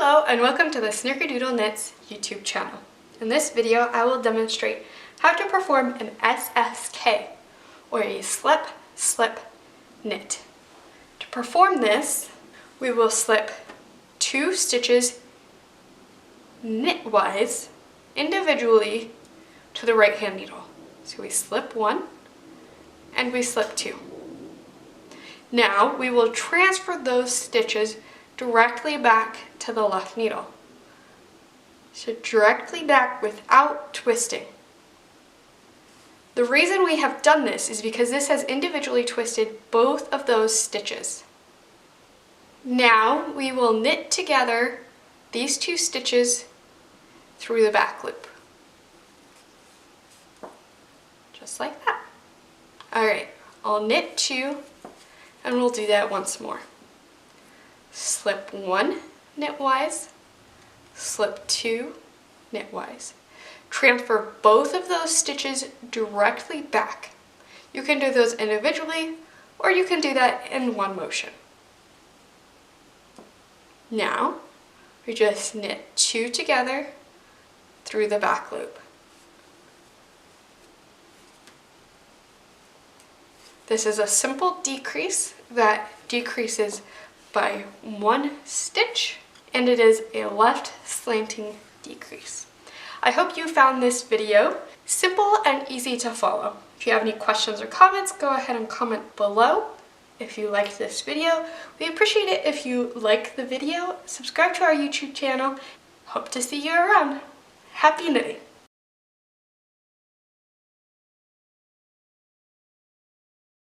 Hello and welcome to the Snickerdoodle Knits YouTube channel. In this video I will demonstrate how to perform an SSK, or a slip, slip, knit. To perform this, we will slip 2 stitches knitwise individually to the right hand needle. So we slip 1 and we slip 2. Now we will transfer those stitches directly back to the left needle. So directly back without twisting. The reason we have done this is because this has individually twisted both of those stitches. Now we will knit together these 2 stitches through the back loop. Just like that. Alright, I'll knit 2 and we'll do that once more. Slip 1 knitwise, slip 2 knitwise. Transfer both of those stitches directly back. You can do those individually or you can do that in one motion. Now we just knit 2 together through the back loop. This is a simple decrease that decreases by 1 stitch, and it is a left slanting decrease. I hope you found this video simple and easy to follow. If you have any questions or comments, go ahead and comment below. If you liked this video, we appreciate it if you like the video, subscribe to our YouTube channel. Hope to see you around. Happy knitting!